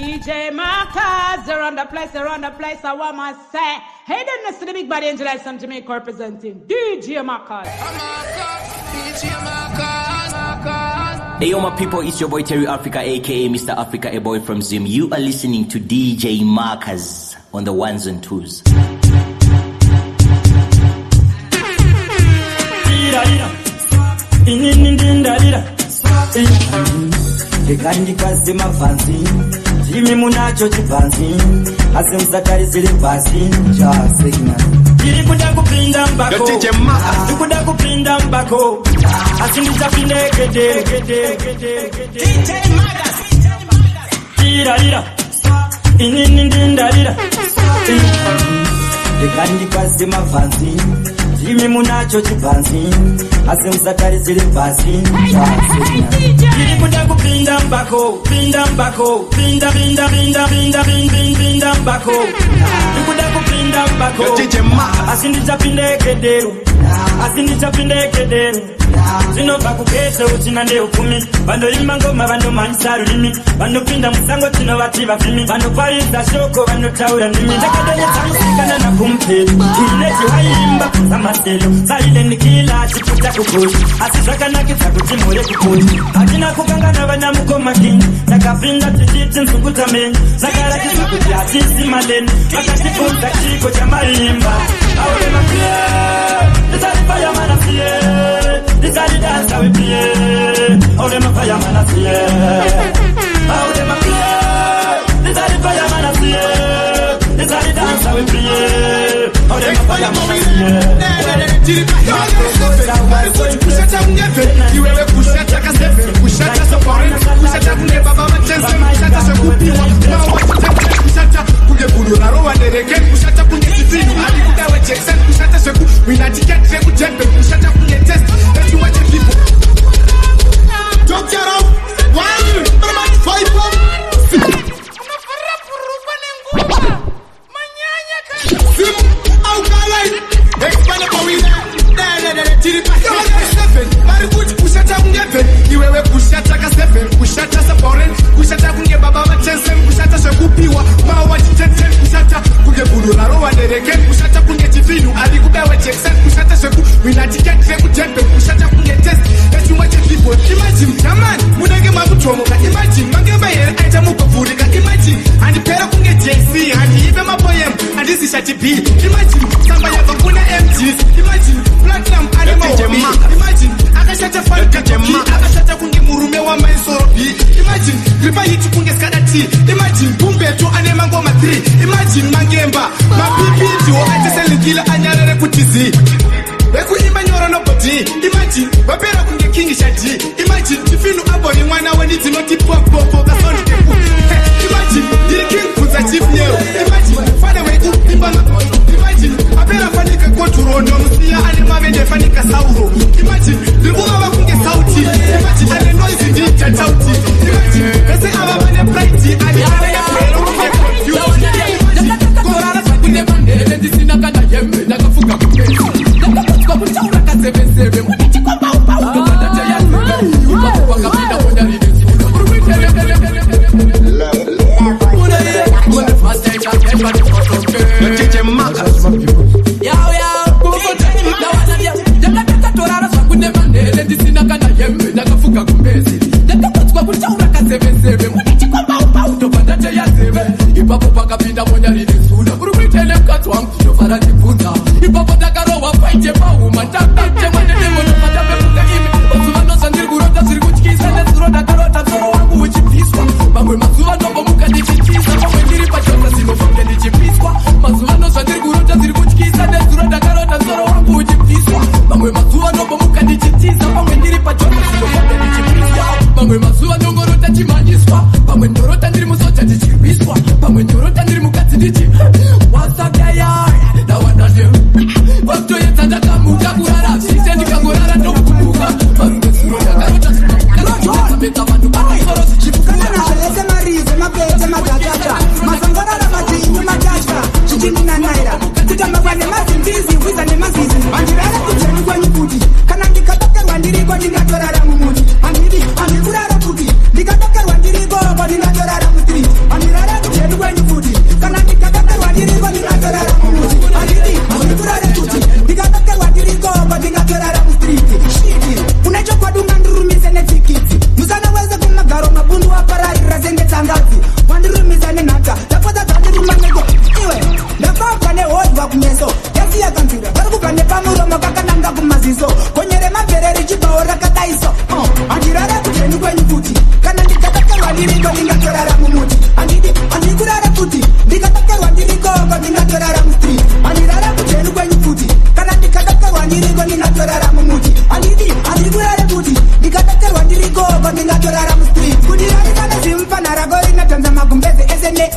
DJ Marcus, they're on the place, I want to say. Hey, then listen to the big bad angel like some Jamaica representing. DJ Marcus. DJ Marcus. Hey yo my people, it's your boy Terry Africa aka Mr. Africa, a boy from Zim. You are listening to DJ Marcus on the ones and twos. Dekandi kwasi mafansi Jimmy munacho chipansi Asimsa kari zile pasi Ja signa Nilikuda kupinda mbako Nilikuda kupinda mbako Asimisa pinekede DJ Marcus Ira Inindindarira Dekandi kwasi mafansi Jimmy munacho chipansi Asimsa kari zile pasi Ja signa Nilikuda kupinda mbako Pinda mbako Pinda mbako Nilikuda kupinda mbako Asindija pindekedero Zino bakukese uchina ndeo kumi Bando imangoma bando mansaru limi Bando pinda musango chino watiba fimi Bando pariza shoko bando taura nimi Ndakadele tamusikana na kumpeli Ineji waimba kuzamaselo Saile nikila chiputa kukushi Asisaka na kita kutimure kukushi Akina kukangana banya mukoma kingi Nakapinda tijiti nsukuta mengi Nakara kisa kutiatisi maleni Makatifunza chiko cha marimba Aule mafie Nizali faya manafie Nizali dansa wipie Aule mafaya manafie Aule mafie Nizali faya manafie Nizali dansa wipie Aule mafaya manafie Kushata mnyepe Iwewe kushata kasefe Kushata sopore Kushata kune baba machense Kushata sekupiwa Kushata kuge bulu na rowa dereke Kushata kunye kifinu Ali kudawe Jackson Kushata seku Wina ticket seku jembe Kushata kunye test Let you watch people Don't get up Why? Fight up Sim Au kalai Expand for we Kushata kunyepe Iwewe kushata kasefe Kushata saporen Kushata kunye baba machense Kushata sekupiwa Mawa jitete Kushata kunye bulu na rowa dereke Kushata kunye tifinu Ali kudawe Jackson Kushata seku Wina ticket seku jembe Kushata kunye test Let you watch people Imagine Jaman Munenge mabuchomoka Imagine Mangeba yere Aita muko furika Imagine Andi pera kunye JC Andi ibe mapoyem Andi sishati B Imagine Samba ya bakuna MGs Imagine Platinum Anima Wami Imagine Akashata Falka Toki Akashata kunge murume wa maisoro B Imagine Gripa hiti kunge skada T Imagine Pumbe tu anema ngoma 3 Imagine Mangemba Mabibi tu Ateseli gila anyarere kutizi Beku imanyoro no body Imagine Wapera kunge kingi shati Imagine Tifinu abori mwana waniti noti popo Kasoni keku Imagine Diri king kuza chief nyeo Imagine Fane weku Imbana Imagine Apera fanika koturono Musia anema vende fanika sauro Imagine Libuga wakunge sauti Imagine ane noise ndita tauti Imagine Pese ababane brighti Ane ya kwelo kunge confused Korara sakune mandele Disina kana yembe Nagafuka kupesi Nagafuka kuchaura kasebe Mwichi kwa mbao Dokanda jaya sebe Upakuwa kapita Mwenari nisuna Urumite When the first day I came back DJ Marcus Korara sakune mandele Disina kana yembe Nagafuka kupesi Nagafuka kuchaura kasebe Mwichi kwa mbao Dokanda jaya sebe Ipapo pakapinda Mwenari nisuna Urumite mkatwang Yofara nipunda Ipapo takarowa Faite pauma Takate mwenene Mwenopata pemuka ime Mazuvano sandiri kurota Siri kuchikisa Nesuroda karota Zoro wangu uchipiswa Mamwe mazuvano Bomuka nichitisa Mamwe ndiri pachota Sinofonge nichipiswa Mazuvano sandiri kurota Siri kuchikisa Nesuroda karota Zoro wangu uchipiswa Mamwe mazuvano Bomuka nichitisa Mamwe ndiri pachota Sinofonge nichipiswa Mamwe mazuvano Ngorota chimanyiswa Mamwe ndorota ndiri musocha Tichipiswa Mamwe ndorota ndiri mukati Tichi Wasakaya Nawanadeu Wakto yetanda kamuka kurara Sise nikangorara ndokukumbuka Marunge suroda karota Karota Meta bandu Koro sichipukana na alese marize Mapete magagata Masangora na majinyu magashka Chichini na naira Tita mwane mazindizi Wiza ne mazizi Andirara kucheni kwa nyukuti Kana nikatoke wandiri kwa ninatorara mumuti Andiri kurara kuti Nikatoke wandiri kwa ninatorara muti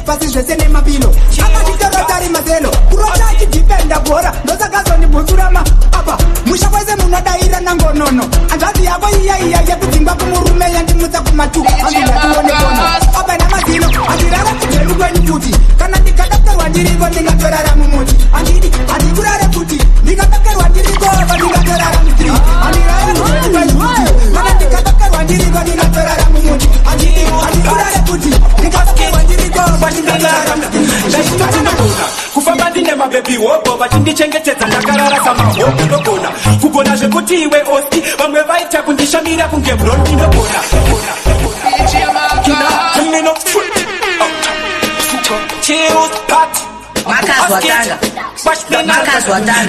pasi zvese nemapilo akatitorotari mazelo kurota achidhipenda bhora ndosakazondibhutsurama apa musha kwese munodaira nangonono anzvazi yako iyaiya yekudzimba kumurume yandimutsa kumatu andingatione apa namazino andirara kudzeru kweni kuti kana ndikadaperwa ndiriko ndingatorara mumuti andidi andikurare kuti ndikadaperwa ndiriko ndingatorara mutri andirara kudzeru kweni kuti kana ndikadaperwa ndiriko ndingatorara mumuti andidi andikurare kuti ndikadaperwa ndiriko ndingatorara mutri kufamba ndine mabebi wobo vachindichengetedza ndakarara samahobu ndogona kugona zvekuti iwe osti vamwe vaita kundishamira kunge broni ndogona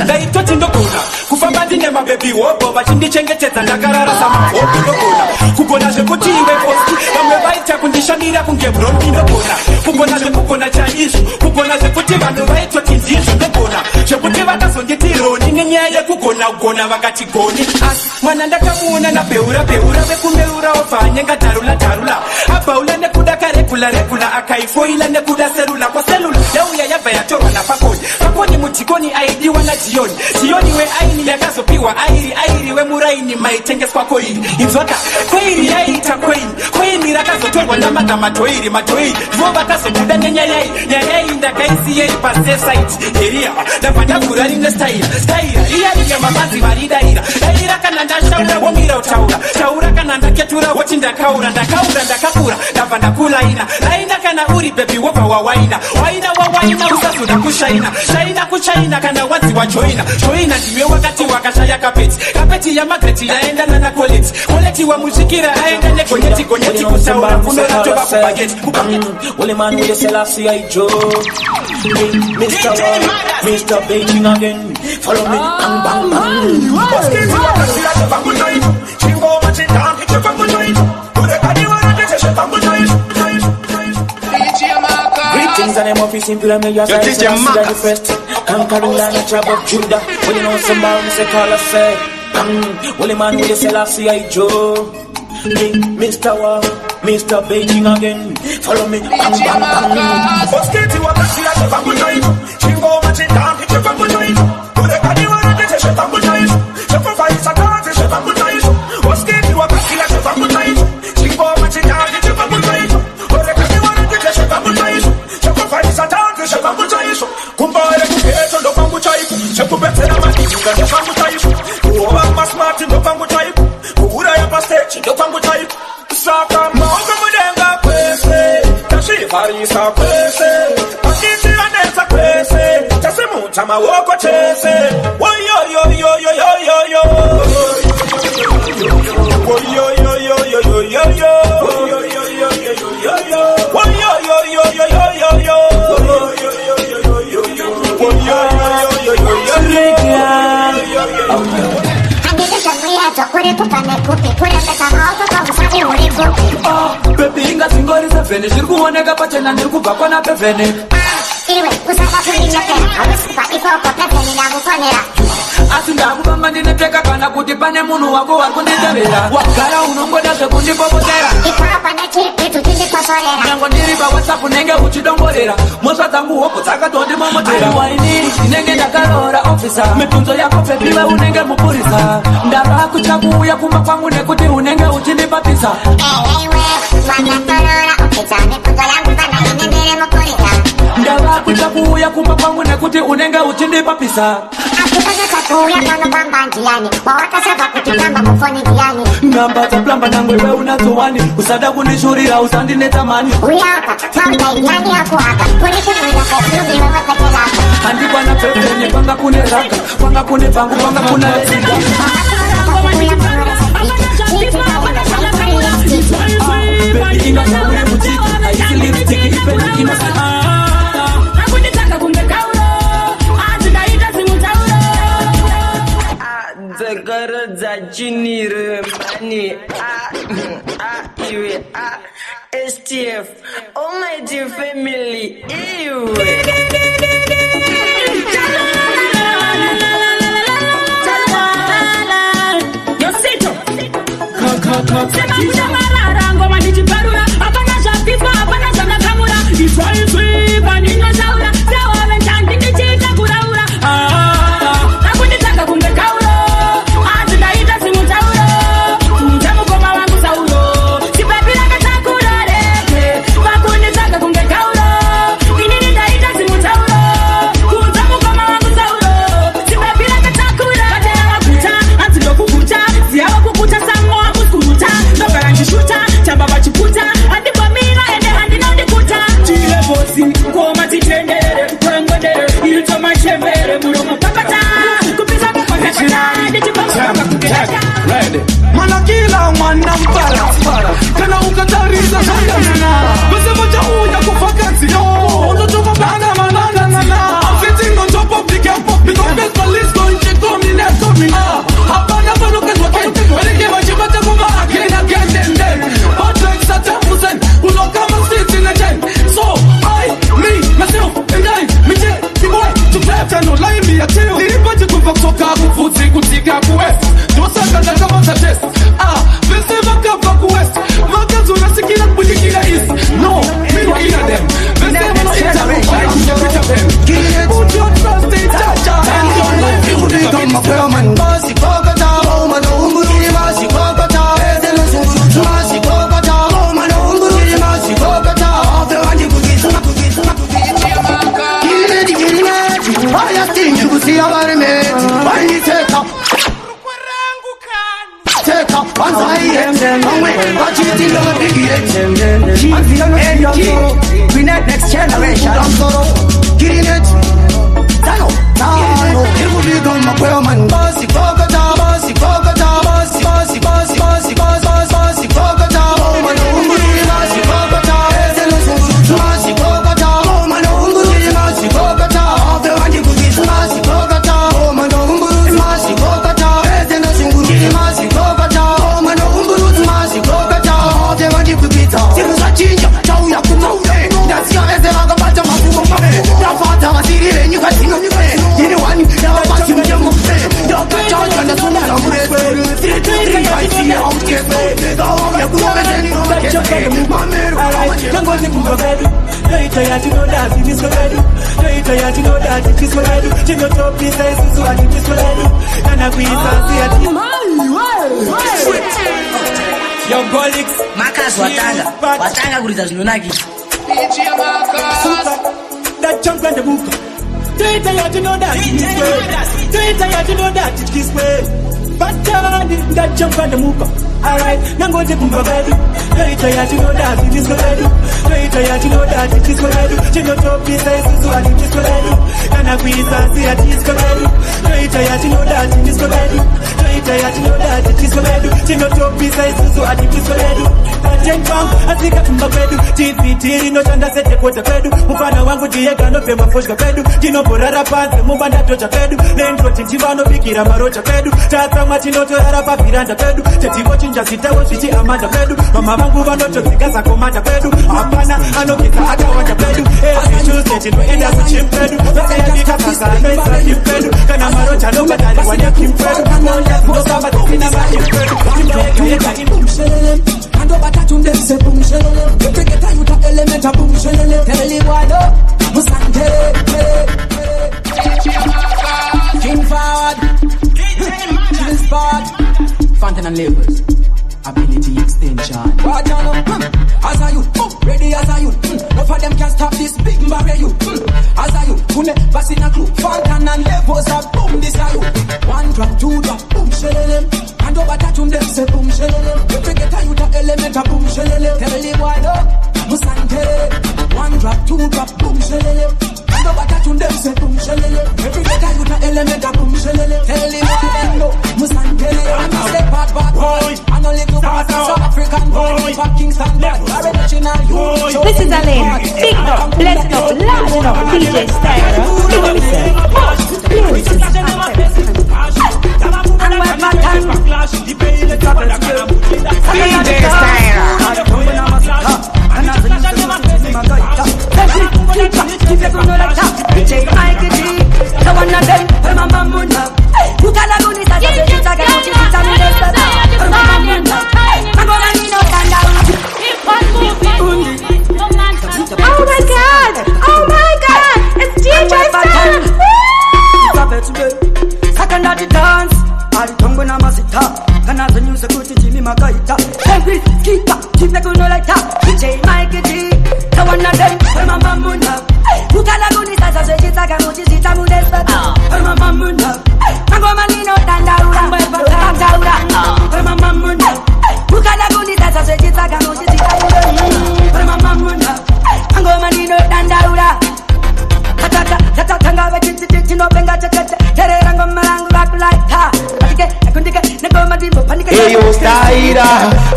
ndaitoti ndogona kufamba ndine mabebi wobo vachindichengetedza ndakarara samahobu ndogona kugona zvekuti iwe osti vamwe vaita kundishamira kunge broni ndogona kugona zvekugona chaizvo kugona zvekuti vanhu vaitoti ndizvo ndogona zvekuti vakazonditi roni nenyaya yekugona vakati goni asi mwana ndakamuona nabeura vekumeura obva anyenga dharula abhaula nekuda karegula akaifoila nekuda serula kwaselula yauya yabva yatorwa napakoni mutikoni aidiwa nadiyoni weaini yakazopiwa airi wemuraini maitengeswa koiri inzwaka koiri yaiita koini rakazotorwa namadhamatoiri ndivo vakazobuda nenyayai ndakaisiyei pasesite eria ndabva ndavhura rimwe staira iyariye mabadzi varidaira daira kana ndashaura womira utaura kana ndaketura woti ndakaura ndakakura ndabva ndakulaina laina kana uri bebi wobva wawaina usazoda kushaina kuchaina kana wanzi wajoina ndiwe wakati wakashaya kapeti yamagreti yaendana na koleti wamusvikira aenda negonyeti kutaura kunoratova kubageti Only man with a Selassie I Joe. Mr. Beijing again. Follow me, bang bang bang. Greetings and I'm office in Pyramid. Yes, I see the first. Conquering the tribe of Judah. When you know somebody say call us say. Only man with a Selassie I Joe. Mr. Beijing again. Follow me, bang bang bang. Bosketi wakati ya chefangu joifu Chingo machintambi chefangu joifu Urekani warete chefangu joifu Chefufa isakati chefangu joifu Bosketi wakati ya chefangu joifu Chingo machintambi chefangu joifu Urekani warete chefangu joifu Chefufa isakati chefangu joifu Kumbare kuketo ndo fangu joifu Chekubetera madinga ndo fangu joifu Kuoba masmati ndo fangu joifu Kuura ya pastechi ndo fangu joifu Saka mauka mudenga kwese Tashivarisa kwese Pakiti anesa kwese Tasimuta mawoko chese Woyo yo yo yo yo yo yo Woyo yo yo yo yo yo yo Woyo yo yo yo yo yo yo Woyo yo yo yo yo yo yo Woyo yo yo yo yo yo yo Woyo yo yo yo yo yo yo Baby inga singori sevene Shirku honeka pachena nirku bakwa na pevene Iwe kusaka kulinya tena Awesipa ikoko pevene na mufonera Asinda kubamba ndineteka kana kuti pane munhu wako warikunditevera Wagara unongoda zvekundipopotera Ikapa nechipitu tindikosorera Nyango ndiri pa WhatsApp nenge uchidongorera Mosva dzangu hoko dzakatondimomotera Aiwainiri ndinenge ndakarora officer Mibvunzo yako pepiwe unenge mupurisa Ndava kuchakuuya kumba kwangu nekuti unenge uchindipapisa Ewe, wakatorora officer Mibvunzo yangu kana inendere mupurisa Ndava kuchakuuya kumba kwangu nekuti unenge uchindipapisa Kuya kano kwamba njiani Wawakasaba kutitamba mufoni njiani Namba za plamba na ngwewe unazowani Usada kunishurira usandineta mani Uyaka, tauta iliani haku haka Kunikumuida keflubi wewe peke lako Handikwa na pefenye panga kune raka Panga kune pangu panga kuna resika Baby inga shauri mutiki Aiki lipstiki ipe ina Nakunditaka kumekauro Azidaita simutauro Zakara za chinire mani iwe STF Almighty family iwe Yosito Sema kushamarara ngoma nichiparura Hapana shapitwa hapana shanakamura Itwa cheating on the we next generation. Killing it. Tano. It will be done, my boy, man. Bossy, Bogota, bossy, Bogota, bossy, bossy, bossy, bossy, bossy, Bogota. Oh, man, bossy, Bogota. Bossy, Bogota. Oh, man, bossy, Bogota. Of the one you could be bossy, Bogota. Oh, man, bossy, Bogota. Bossy, Bogota. Oh, man, bossy, Bogota. Of the one you could be Chinja, chau ya kumaude. That's your essence, I'm about to make you move. Now, Father, I see it, and you got to know you. You know what? Now, I'm about to make you move. You're the judge, and that's what I'm going to say. I see you out here. Oh, you're good, and you know what you're saying. My man, I'm going to move. Later, you know that it is what I do. Later, you know that it is what I do. You know, top is so I think it's what I do. And I will see it. Your colleagues, Marcus Watanga kuliza zinonaki. DJ Marcus. That jump on the book. Don't tell you know that it is way. Don't tell you know that it is way. But that jump on the book. Alright, now go to Bumbabadi. Don't tell you know that it is what I do. Don't tell you know that it is what I do. You know top is so I think it's what I do. And I will see it is what I do. Don't tell you know that it is what I do. Don't tell you know that it is what I do. You know top is so I think it's what I do. Asika kumbapedu TPT no chanda sete kota pedu mufana wangu jiega no pema foshka pedu Jino borara panze mubanda tocha pedu Lendro chinchibano bikira marocha pedu Tata machino tohara papiranda pedu Chetivo chinja sitewo shichi amanda pedu Mama wangu vanocho zigasa komanda pedu Apana anokisa hata wacha pedu Esi chuse chino enda kuchimpedu Vese ya vika sasa no isa kimpedu Kana marocha no badari wanya kimpedu No samba tina machimpedu Jino eka inu and over touching them say boom shelele. You take it out you element of boom shelele. Tell you why no, Musante. King forward, Chill's forward. Fountain and labels, ability extension. What you know? As are you, ready as are you? No for them can stop this big barrier you. As are you, who never seen a crew? Fountain and labels are boom this are you. One drop, two drop, boom shelele. And over touching them say boom shelele. You take it out you element of boom shelele. Tell you why no, Musante. One drop, two drop, boom shelele. And over touching them say boom shelele. Every day you the element of boom shelele. Tell you why no, Musante. And I say bad boy. And only to pass South African boy. Back Kingston boy. Original you. This is Alain. Big up, blessed up, loud enough. DJ Styra. And when my time DJ Styra. Oh my god! Oh my god! It's DJ Styra! Sakanda di dance, ali tongo na masita. Kana zenyu sekuti Jimmy Makaita. Every keeper, keep the kuno like that. DJ Mike G, the one of them, mama muna. Ukala guni sasa seji saka mochi sita mudesa. Mama muna, mango manino tandaura, tandaura. Mama muna, ukala guni sasa seji saka mochi sita mudesa. Mama muna, mango manino tandaura. Tata tanga we chichi no benga chete. Tere rango marango back like ta. Akundike neko madimbo panika. Eyo Styra.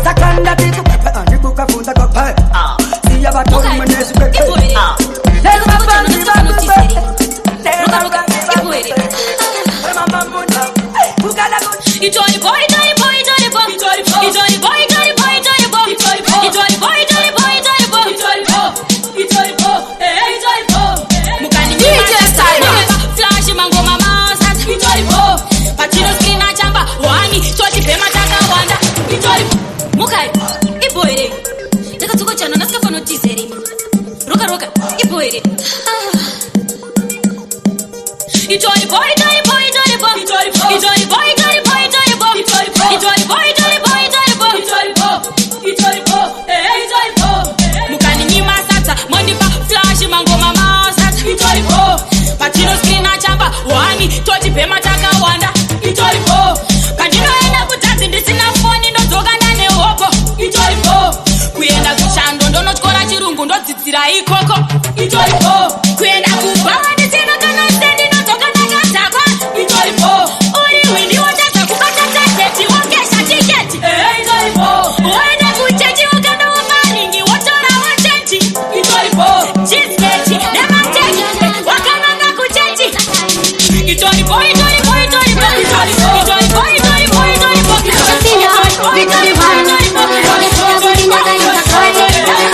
Sakanda tiku nibuka funda ko pa. Siya ba to manesi pe. Lelo ba ba ni ba ba. Mama muna. Bukala gun. Itoli boy, itoli boy, itoli boy. Itoli boy, itoli boy, itoli boy. Itoli boy, itoli boy, itoli boy. Itoli boy, itoli boy. Itoli boy. Mukani DJ Styra. Flash mango mama sat. Itoli boy. Patino screen achamba. Wani choti pema taka wanda. Itoli mukai. Iboire. Taka tuko chana naska fano tizeri. Roka roka. Iboire. Itoli boy, itoli boy, itoli boy. Itoli boy, itoli boy, itoli boy. Itoli boy, itoli boy, itoli boy. Itoli boy, itoli boy. Itoli boy. Mukani nyima sata. Mondi pa flash mango mama sata. Itoli boy. Patino screen achamba. Wani choti pema taka wanda. Itoli boy. Kandino ena kutanzi ndisina phone ndo zoga nane hopo. Itoli boy. Sira ikoko, itoripo. Kwenda kubawa nisina kana stendi na toka na gatako, itoripo. Uri windi wataka kupata tiketi, wakesha tiketi, itoripo. Wenda kucheji wakanda wa maringi, watora wa chechi, itoripo. Cheesecake, nema mteji, wakanda na kucheji, itoripo, itoripo, itoripo, itoripo, itoripo, itoripo, itoripo, itoripo,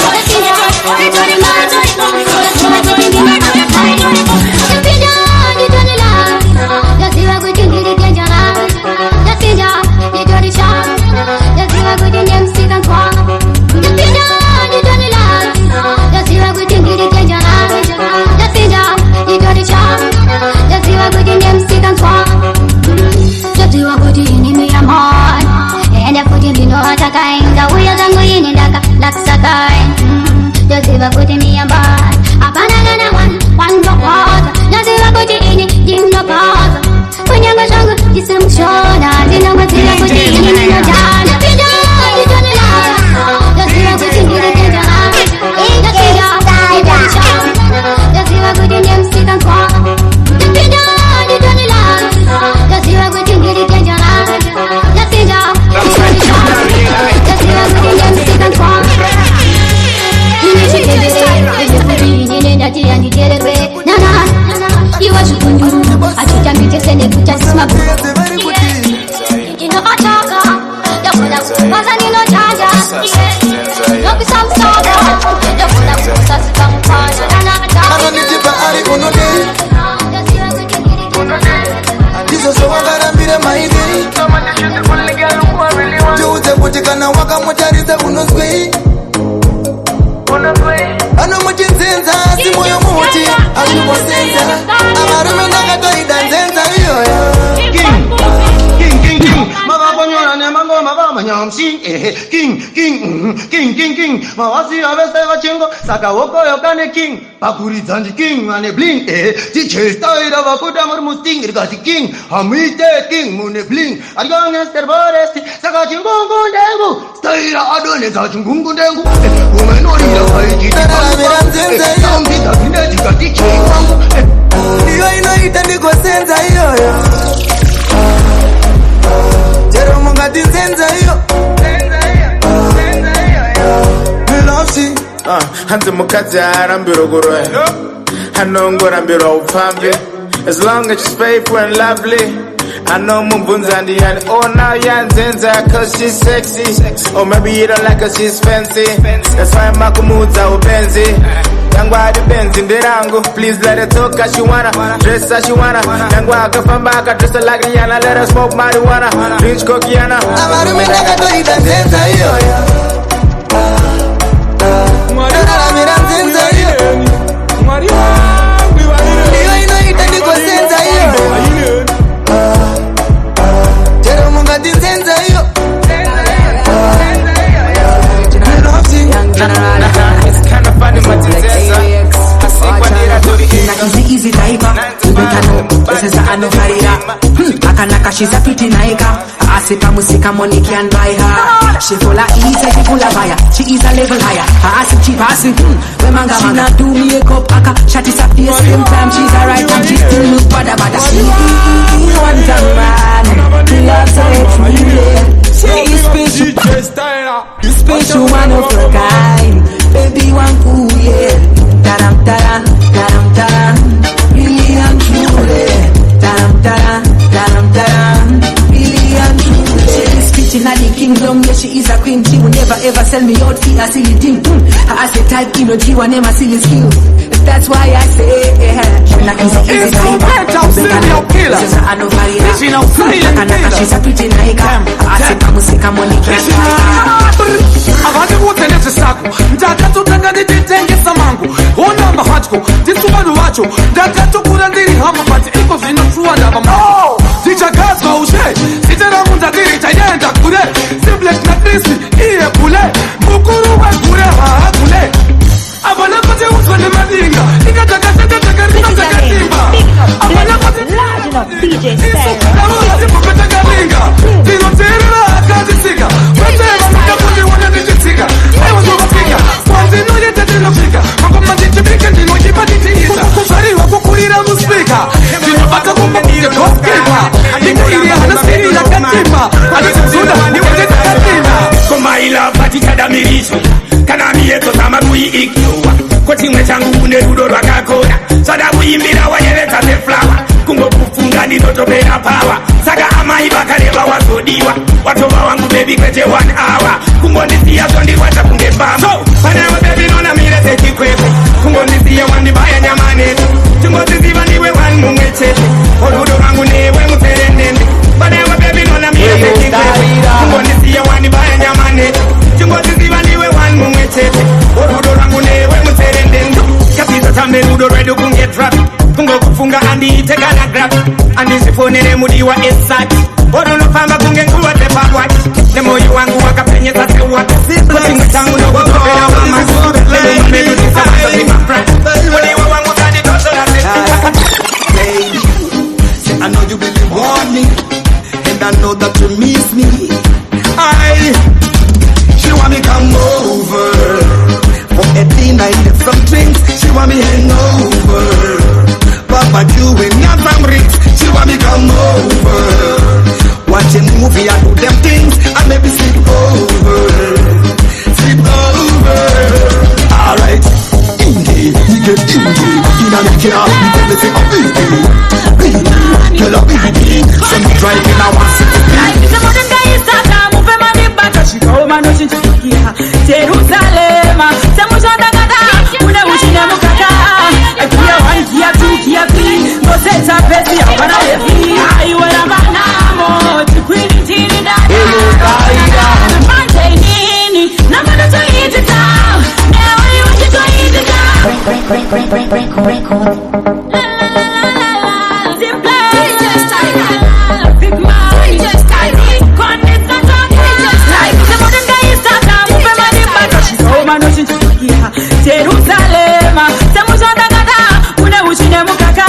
King, mawasi avesta vachingo, saka woko yokane king, pakuri zanji king, ane bling, DJ style vakuta marmusting, irgati king, hamite king, mune bling, argane servoresti, saka chingungu ndengu, style adone za chingungu ndengu, umenori ya vaiji, sambita vine jika DJ wangu, iyo inoita niko senza iyo, jero mungati senza iyo, hanze mukazi arambirogoro hanongo rambiro upambi. As long as she's faithful and lovely, I know Mumbunzandi and oh now Yanzenza cause she's sexy. Or maybe you don't like her, she's fancy. That's why Makumuza upenzi Yangwa the Benzi Ndirangu. Please let her talk as she wanna, dress as she wanna. Yangwa akafamba dress her like Rihanna. Let her smoke marijuana, bitch kokiana. Amarumena to itanzenza hiyo easy taiba akanaka she's a pretty naika asika musika money can buy her. She full of ease, she full of fire. She is a level higher. Asik cheap, asik she not do makeup, aka shut is a face. Same time she's a right and she still look bada. She one time man, she loves her she is special, special one of a kind. Baby one cool, yeah. Taram taram, taram taram, really and truly. Taram taram, taram taram, really and truly. She is speaking at the kingdom, yeah, she is a queen. She will never ever sell me out for a silly thing. I say type in a G, one name a silly skill. That's why I say, she's not easy type. Serial killer. She's no silent. She's a pretty naika. Asika musika money can buy. Avande kuteneza sako ndakatu tangani ditengesa mangu ona mahatko ditubanu wacho ndakatu kurandiri hama pati iko vino tuwa ndaba mangu dichagazwa ushe sitera mundadiri tayenda kure simple na crispy iye kule mukuru wa kure ha kule abana kote uswane madinga ikataka timba abana kote DJ Style na tipopeta galinga dino terera akadisiga weteva makakundi wana nijitiga ewa tuwa pika wanzi nuye tete na pika ikiwa kotimwe changu une rudo rwakakora sada kuimbira wanyeredza seflawa kungokufunga ndinotopera pawa saka amai vakareva wazodiwa watova wangu bebi kwete 1 hour kungondisiya zvondikwata kunge bamba so panewe bebi nonamire sechikwekwe kungondisiya wandibaya nyamanete tingoziziva ndiwe 1 mumwe chete orudo rangu newe mutserendende panewe bebi nonamire sechikwekwe kungondisiya wandibaya nyamanete tingoziziva ndiwe 1 mumwe chete orudo rangu newe mutserendende kapisa tambe rudo rwedu kunge drop kungokufunga andiite kana grab andisifonere mudiwa esati orunofamba kunge nguva dzepabwati nemoyo wangu wakapenyesa sewati kochimwe changu nokutopera mama mudiwa wangu kanditotora Baby, I know you really want me, and I know that you miss me. She want me come over for a dinner, eat some drinks. She want me hang over. Papa, you ain't not from rich. She want me come over, watch a movie, I do them things, and maybe sleep over. Alright, Indy, you get Indy. You know the car, you tell me say I'm Indy. Girl, I'm Indy. Send me driving, I want to see. Someone guy is Satan, move him on the back. She go man, no she just here. Jerusalem, Samushanda Gada, Una Ushina Mukaka. Kia 1, Kia 2, Kia 3. No sense of Bessie, I wanna heavy. I wanna banamo, to queen in the Jerusalem, Samushanda Gada, Una Ushina Mukaka.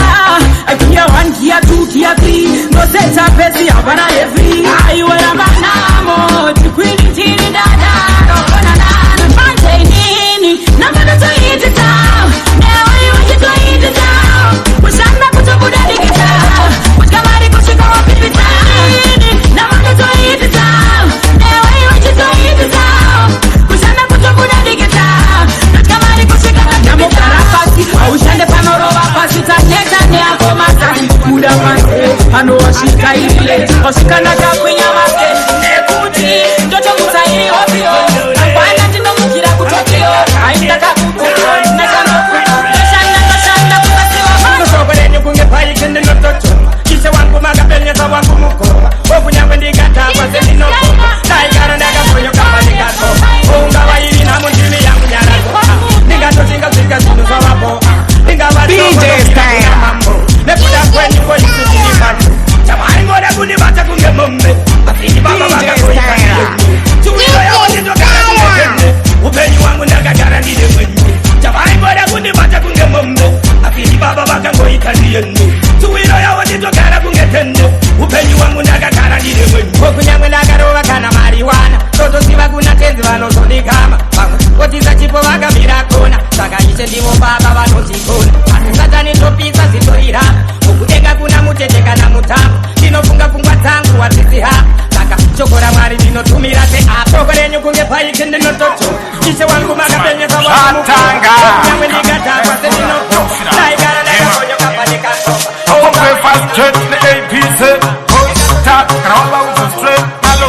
Kia 1, Kia 2, Kia 3. No sense of Bessie, I wanna heavy. I wanna banamo, to queen in the ano washika ile washikana kakwinya make nekuti ndoto musairi ovyo apana ndinomukira kutokio aitaka kukuwa nashanda kukasiwa mano sokolenyu kunge paikende notocho kise wangu magapenyeza wangu mukova okunyangwe ndigatagwa zeninokoma naigara ndakakonyo kama ndikatoma unga wairi namo ndimi yangu nyarazoka ndingatotingazika zvinhu zvavaboa ndingavatiamambo nekuda kwenyu koisutiimatu chamaingode kundibata kunge mombe afini baba vakakoikaiye tuwiro yavo nditogara kunge tende upenyu wangu ndakagara ndine mwenyu chamaingode kundibata kunge mombe afini baba vakangoikandiyenu tuwiro yavo nditogara kunge tende upenyu wangu ndakagara ndine mwenyu okunyangwe ndakarova kana mariwana totoziva kuna tenzi vanozondikama vamwe kotisa chipo vakamira kona saka ise ndivo baba vanotikona asi satani topisa zitoirapa mukudenga kuna mutete kana mutamu ndinofunga pfungwa dzangu wadzidziha saka chokora mwari ndinotumira seapo shoko renyu kunge paiki ndinototo ise wangu makapenyesa wamukunyamwe ndikadhakwa sendinoto daigara ndakakonyoka padikasopa Breakfast church the APC Start Karamba uzo straight Malo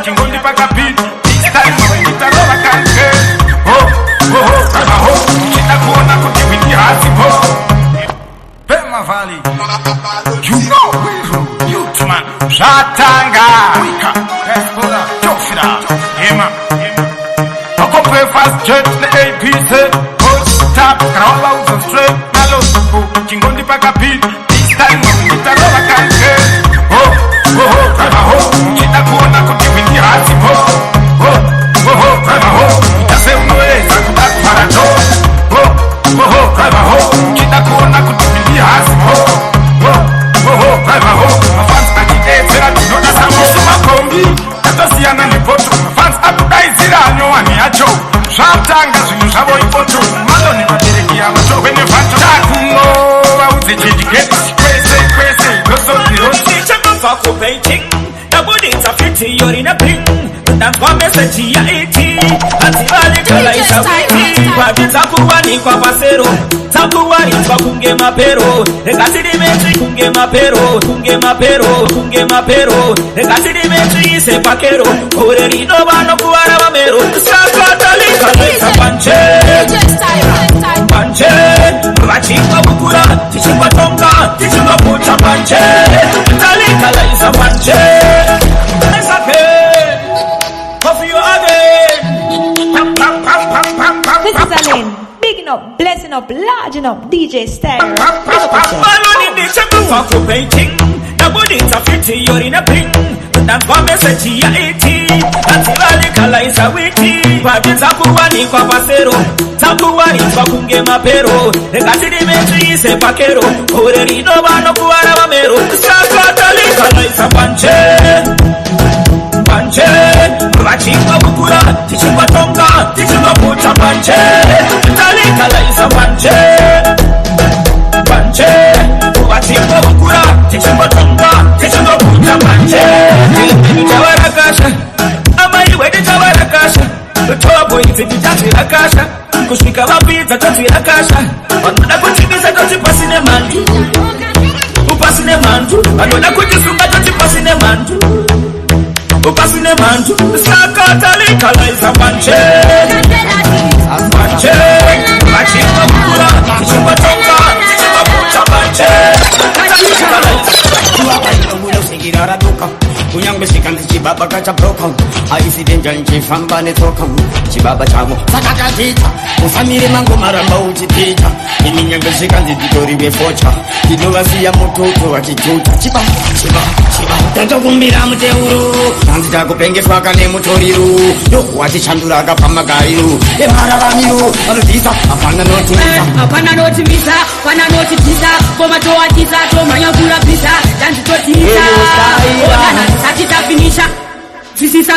Chingondi paka beat This time Kita rola kanke Kama ho Kita kuona kutiwindi hasi ho Pema Valley You know Youth man Shatanga Wika Espola Jofira Hema Breakfast church the APC Start Karamba uzo straight Malo Chingondi paka beat Itarola kanke Kama ho Kita kuona kutiwindi hasi ho Kama ho Itase unaweza kutakufara no Kama ho Kita kuona kutiwindi hasi ho Kama ho Mafans akidezera Nona samusu makombi Katosiana nipoto Mafans akudaizira Anyowani acho Shatanga Zinu zabo ipoto Malo ni matereki ya macho Wenye fancho Takungo Wauzi chijiketi Painting, the body is a 50, you're in a ping. That's one message, yeah, 18. Ativalikalaisa wiki Vavitakuwanikwa pasero Takuwanikwa kunge mapero Rekatirimetri kunge mapero Kunge mapero, kunge mapero Rekatirimetri ise pakero Kore rino vano kuwara vamero Sakatalikalaisa panche Panche Vachingwa bukura Tichingwa tonga Tichingwa pucha panche Talikalaisa panche This is Alain, bigging up, blessing up, larging up, DJ Stereo. Painting, the body is a 50, you're in a ping. The message ya 80, Ativalikalaisa wiki Vavitakuwani kwa pasero Takuwani kwa kunge mapero Rekatirimetri ise pakero Kore rino vano kuwara vamero Sakatalikalaisa panche Panche Vachingwa bukura Tichingwa tonga Tichingwa pucha panche Talikalaisa panche Panche Vachingwa bukura Tichingwa tonga Tichingwa pucha panche Tawarakasha Amaiwe tawarakasha Tobo iti titafirakasha Kushika vapita tafirakasha Wanoda kuchibisa totipasine mantu Upasine mantu Wanoda kuchisunga totipasine mantu Upasine mantu Sakatalikalaisa panche Panche Vachingwa bukura Tichingwa tonga Tichingwa pucha panche Talikalaisa Kunyangwe shikanzi chibaba kacha broken Aisi denja nchifamba netoka Chibaba chamo sakaka tita Usamire mango maramba uchipita Ini nyangwe shikanzi ditoriwe focha Didovasi ya mototo wachichuta Chiba, chiba, chiba Tanto kumbira muteuru Nanzi tako penge swaka ne mutoriru Yoku wachichandura agapama gairu Emara vamiru Arudisa Apana noti misa Apana noti misa Apana noti tisa Koma toa tisa Toma nyakura pisa Tanzi totisa Tachita finisha Fisisa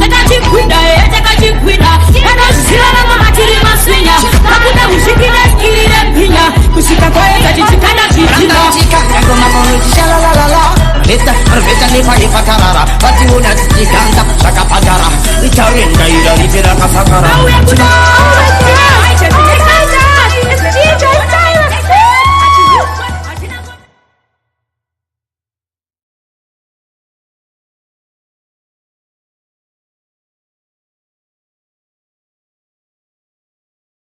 Etachikwida Etakachikwida Edashira na mamatiri maswinya Hakuna ushikile skilile pinya Kushika kwa etachichikana chichina Chika Yagoma mono chishalalala Leta Arveta nipa nipa tarara Bati unatikanda Shaka pagara Itarinda ida litera kasakara Awe kuda